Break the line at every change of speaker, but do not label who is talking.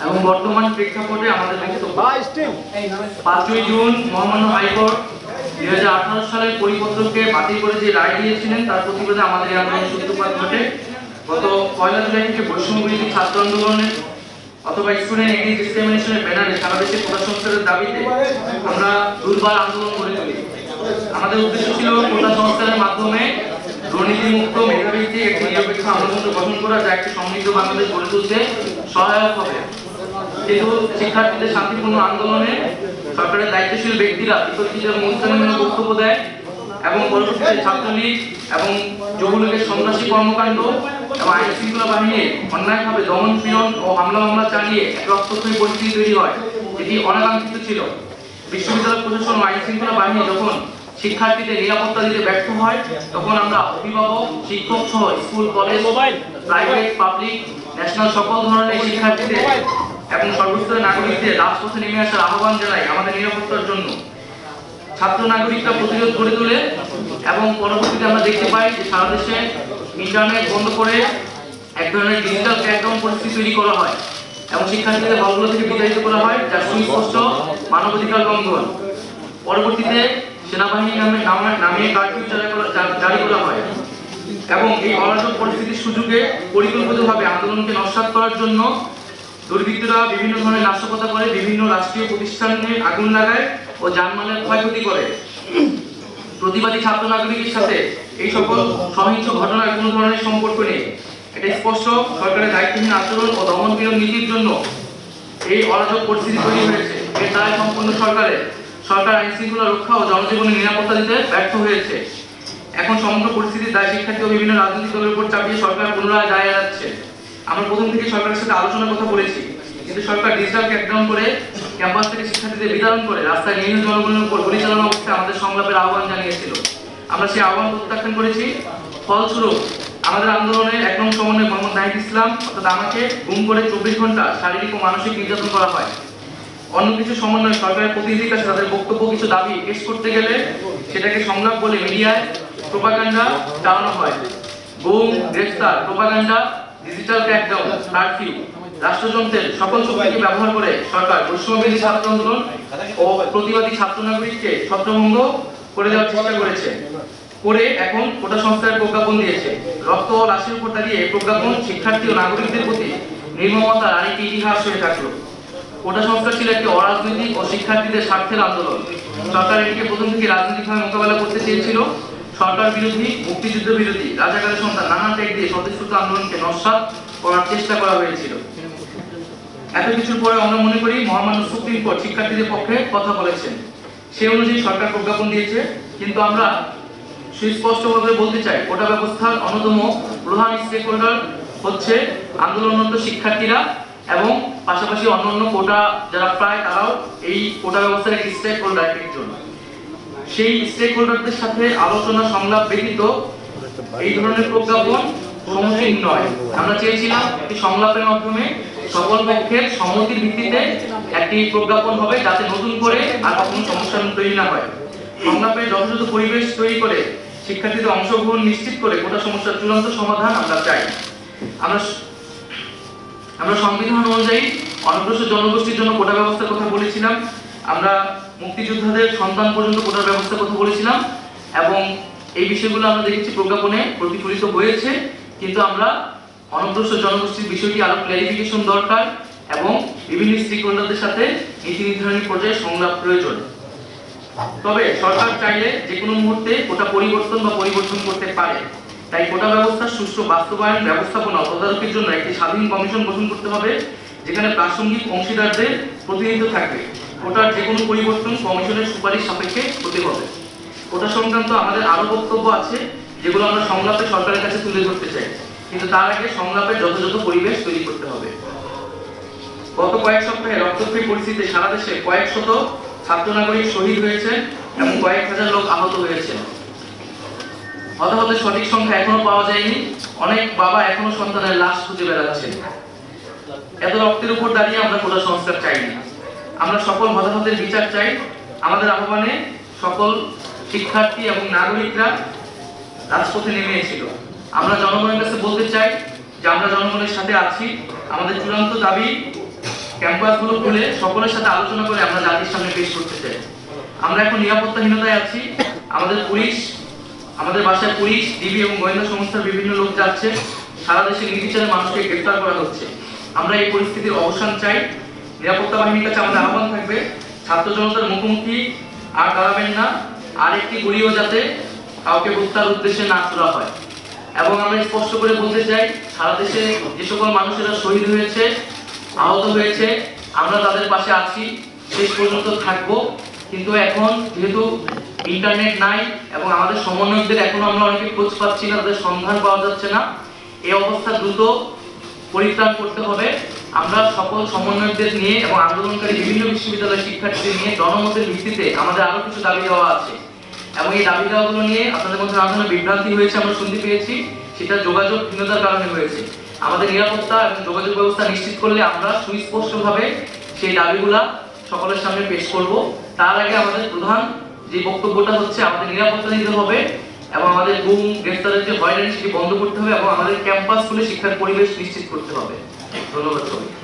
এবং বর্তমান প্রেক্ষাপটে আমাদের বক্তব্য। 5ই জুন মহামান্য হাইকোর্ট 2018 সালের পরিপত্রকে বাতিল করে যে রায় দিয়েছিলেন তার প্রতিবাদে আমাদের এই আন্দোলনের সূত্রপাত ঘটে। গত 1 জুলাই থেকে বৈষম্য বিরোধী ছাত্র আন্দোলনের অথবা স্টুডেন্ট এগ্রি ডিসক্রিমিনেশনের ব্যানারে সারা দেশে কোটা সংস্কারের দাবিতে আমরা দুর্বার আন্দোলন করে তুলি। আমাদের উদ্দেশ্য ছিল কোটা সংস্কারের মাধ্যমে দুর্নীতিমুক্ত মেধাভিত্তিক একটি নিরপেক্ষ আন্দোলন গঠন করা, যা একটি সমৃদ্ধ বাংলাদেশ গড়ে তুলতে সহায়ক হবে। কিন্তু শিক্ষার্থীদের শান্তিপূর্ণ আন্দোলনে সরকারের দায়িত্বশীল ব্যক্তিরা বিতর্কিত অনুষ্ঠানে বক্তব্য দেয় এবং পরবর্তীতে ছাত্রলীগ এবং যুবলীগের সন্ত্রাসী কর্মকাণ্ড এবং আইন শৃঙ্খলা বাহিনীর অন্যায়ভাবে দমন পীড়ন ও হামলা মামলা চালিয়ে এক রক্তক্ষয়ী পরিস্থিতি তৈরি হয়, যেটি অনাকাঙ্ক্ষিত ছিল। বিশ্ববিদ্যালয় প্রশাসন ও আইন শৃঙ্খলা বাহিনী যখন শিক্ষার্থীদের নিরাপত্তা দিতে ব্যর্থ হয়, তখন আমরা অভিভাবক, শিক্ষক সহ school, college, private, public, national সকল ধরনের শিক্ষার্থীদের এবং সর্বস্তরের নাগরিকদের রাজপথে নেমে আসার আহ্বান জানাই আমাদের নিরাপত্তার জন্য। ছাত্র নাগরিকরা প্রতিরোধ গড়ে তোলে এবং পরবর্তীতে আমরা দেখতে পাই যে সারা দেশে ইন্টারনেট বন্ধ করে এক ধরনের ডিজিটাল ক্র্যাকডাউন পরিস্থিতি তৈরি করা হয় এবং শিক্ষার্থীদের হলগুলো থেকে বিতাড়িত করা হয়, যা সুস্পষ্ট মানবাধিকার লঙ্ঘন। পরবর্তীতে সেনাবাহিনী নামিয়ে কারফিউ জারি করা হয় এবং এই অরাজক পরিস্থিতির সুযোগে পরিকল্পিতভাবে আন্দোলনকে নস্যাৎ করার জন্য দুর্বৃত্তরা বিভিন্ন ধরনের নাশকতা করে, বিভিন্ন রাষ্ট্রীয় প্রতিষ্ঠানে আগুন লাগায় ও যানমালের ক্ষয়ক্ষতি করে। প্রতিবাদী ছাত্র নাগরিকের সাথে এই সকল সহিংস ঘটনার কোনো ধরনের সম্পর্ক নেই। এটা স্পষ্ট সরকারের দায়িত্বহীন আচরণ ও দমন-পীড়ন নীতির জন্য এই অরাজক পরিস্থিতি তৈরি হয়েছে। এর দায় সম্পূর্ণ সরকার আইন শৃঙ্খলা রক্ষা ও জনজীবনের নিরাপত্তা দিতে ব্যর্থ হয়েছে। এখন সমগ্র পরিস্থিতির দায় শিক্ষার্থী ও বিভিন্ন রাজনৈতিক দলের উপর চাপিয়ে সরকার পুনরায় দায় এড়াচ্ছে। আমরা প্রথম থেকে সরকারের সাথে আলোচনার কথা বলেছি, কিন্তু সরকার ডিজিটাল ক্র্যাকডাউন করে ক্যাম্পাস থেকে শিক্ষার্থীদের বিতরণ করে রাস্তায় নিরীহ জনগণের উপর গুলি চালানো অবস্থায় আমাদের সংলাপের আহ্বান জানিয়েছিল। আমরা সেই আহ্বান প্রত্যাখ্যান করেছি। ফলস্বরূপ আমাদের আন্দোলনের 1 নং সমন্বয় মোহাম্মদ নাহিদ ইসলাম অর্থাৎ আমাকে গুম করে 24 ঘন্টা শারীরিক ও মানসিক নির্যাতন করা হয়। অন্য কিছু সমন্বয় সরকারের প্রতিনিধির কাছে তাদের বক্তব্য, কিছু দাবি পেশ করতে গেলে সেটাকে সংলাপ বলে মিডিয়ায় প্রোপাগান্ডা চালানো হয়। গুম, গ্রেফতার, প্রোপাগান্ডা, ডিজিটাল ক্র্যাকডাউন, কারফিউ, রাষ্ট্রযন্ত্রের সকল শক্তিকে ব্যবহার করে সরকার বৈষম্যবিরোধী ছাত্র আন্দোলন ও প্রতিবাদী ছাত্র নাগরিককে ছত্রভঙ্গ করে দেওয়ার চেষ্টা করেছে। করে এখন কোটা সংস্কারের প্রজ্ঞাপন দিয়েছে। রক্ত ও লাশের উপর দাঁড়িয়ে প্রজ্ঞাপন শিক্ষার্থী ও নাগরিকদের প্রতি নির্মমতার আরেকটি ইতিহাস হয়ে থাকলো। কোটা সংস্কার ছিল একটি অরাজনৈতিক ও শিক্ষার্থীদের স্বার্থের আন্দোলন। সরকার এটিকে প্রথম থেকে রাজনৈতিকভাবে মোকাবেলা করতে চেয়েছিল। সরকার বিরোধী, মুক্তিযুদ্ধ বিরোধী, রাজাকারের সন্তান নানা ট্যাগ দিয়ে স্বতঃস্ফূর্ত আন্দোলনকে নস্যাৎ করার চেষ্টা করা হয়েছিল। এত কিছুর পরে আমরা মনে করি মহামান্য সুপ্রিম কোর্ট শিক্ষার্থীদের পক্ষে কথা বলেছেন। সেই অনুযায়ী সরকার প্রজ্ঞাপন দিয়েছে। কিন্তু আমরা সুস্পষ্টভাবে বলতে চাই, কোটা ব্যবস্থার অন্যতম প্রধান স্টেক হোল্ডার হচ্ছে আন্দোলনরত শিক্ষার্থীরা এবং পাশাপাশি অন্যান্য কোটা যারা প্রায় তারাও এই কোটা ব্যবস্থার একটি স্টেক হোল্ডার একজন। সেই স্টেক হোল্ডারদের সাথে আলোচনা সংলাপ ব্যতীত এই ধরনের প্রজ্ঞাপন সমীচীন নয়। আমরা চেয়েছিলাম একটি সংলাপের মাধ্যমে সকল পক্ষের সম্মতির ভিত্তিতে একটি প্রজ্ঞাপন হবে, যাতে নতুন করে আর কখনো সমস্যা তৈরি না হয়। সংলাপের যথাযথ পরিবেশ তৈরি করে শিক্ষার্থীদের অংশগ্রহণ নিশ্চিত করে কোটা সমস্যার চূড়ান্ত সমাধান আমরা চাই। আমরা সংবিধান অনুযায়ী অনগ্রসর জনগোষ্ঠীর জন্য কোটা ব্যবস্থার কথা বলেছিলাম। আমরা মুক্তিযোদ্ধাদের সন্তান পর্যন্ত কোটার ব্যবস্থার কথা বলেছিলাম এবং এই বিষয়গুলো আমরা দেখেছি প্রজ্ঞাপনে প্রতিফলিত হয়েছে। কিন্তু আমরা অনগ্রসর জনগোষ্ঠীর বিষয়টি আরো ক্ল্যারিফিকেশন দরকার এবং বিভিন্ন স্টেক হোল্ডারদের সাথে নীতি নির্ধারণী পর্যায়ে সংলাপ প্রয়োজন। তবে সরকার চাইলে যে কোনো মুহূর্তে কোটা পরিবর্তন করতে পারে। তাই কোটা ব্যবস্থার সুষ্ঠু বাস্তবায়ন, ব্যবস্থাপনা ও তদারকির জন্য একটি স্বাধীন কমিশন গঠন করতে হবে, যেখানে প্রাসঙ্গিক অংশীদারদের প্রতিনিধিত্ব থাকবে। কোটার যে কোনো পরিবর্তন কমিশনের সুপারিশ সাপেক্ষে হতে হবে। কোটা সংক্রান্ত আমাদের আরো বক্তব্য আছে, যেগুলো আমরা সংলাপে সরকারের কাছে তুলে ধরতে চাই, কিন্তু তার আগে সংলাপের যথাযথ পরিবেশ তৈরি করতে হবে। গত কয়েক সপ্তাহে রক্তক্ষয়ী পরিস্থিতিতে সারা দেশে কয়েক শত ছাত্র নাগরিক শহীদ হয়েছে এবং কয়েক হাজার লোক আহত হয়েছে। হতাহতের সঠিক সংখ্যা এখনো পাওয়া যায়নি। অনেক বাবা এখনো সন্তানের লাশ খুঁজে বেড়াচ্ছে। এত রক্তের উপর দাঁড়িয়ে আমরা কোটা সংস্কার চাই না। আমরা সকল হতাহতের বিচার চাই। আমাদের আহ্বানে সকল শিক্ষার্থী এবং নাগরিকরা রাজপথে নেমে এসেছিল। আমরা জনগণের কাছে বলতে চাই যে আমরা জনগণের সাথে আছি। আমাদের চূড়ান্ত দাবি ক্যাম্পাসগুলো খুলে সকলের সাথে আলোচনা করে আমরা জাতির সামনে পেশ করতে চাই। আমরা এখন নিরাপত্তাহীনতায় আছি। আমাদের বাসায় পুলিশ, ডিবি এবং গোয়েন্দা সংস্থার বিভিন্ন লোক যাচ্ছে, সারা দেশে নির্বিচারে মানুষকে গ্রেফতার করা হচ্ছে। আমরা এই পরিস্থিতির অবসান চাই। নিরাপত্তা বাহিনীর কাছে আমাদের আহ্বান থাকবে, ছাত্র জনতার মুখোমুখি আর দাঁড়াবেন না, আর একটি গুলিও যাতে কাউকে হত্যার উদ্দেশ্যে না ছোড়া হয়। এবং আমরা স্পষ্ট করে বলতে চাই, সারা দেশে যে সকল মানুষেরা শহীদ হয়েছে, আহত হয়েছে, আমরা তাদের পাশে আছি, শেষ পর্যন্ত থাকবো। কিন্তু এখন যেহেতু ইন্টারনেট নাই এবং আমাদের সমন্বয়কদের এখনো আমরা অনেকে খোঁজ পাচ্ছি না, তাদের সন্ধান পাওয়া যাচ্ছে না, এই অবস্থা দ্রুত পরিত্রাণ করতে হবে। আমরা সকল সমন্বয়কদের নিয়ে এবং আন্দোলনকারী বিভিন্ন বিশ্ববিদ্যালয়ের শিক্ষার্থীদের নিয়ে জনমতের ভিত্তিতে আমাদের আরো কিছু দাবি দেওয়া আছে এবং এই দাবি দেওয়াগুলো নিয়ে আপনাদের মধ্যে নানা ধরনের বিভ্রান্তি হয়েছে আমরা শুনতে পেয়েছি, সেটা যোগাযোগহীনতার কারণে হয়েছে। আমাদের নিরাপত্তা এবং যোগাযোগ ব্যবস্থা নিশ্চিত করলে আমরা সুস্পষ্টভাবে সেই দাবিগুলা সকলের সামনে পেশ করব। তার আগে আমাদের প্রধান যে বক্তব্যটা হচ্ছে, আমাদের নিরাপত্তা দিতে হবে এবং আমাদের গুম গ্রেফতারের যে হয়রানি সেটি বন্ধ করতে হবে এবং আমাদের ক্যাম্পাস খুলে শিক্ষার পরিবেশ নিশ্চিত করতে হবে। ধন্যবাদ সবাই।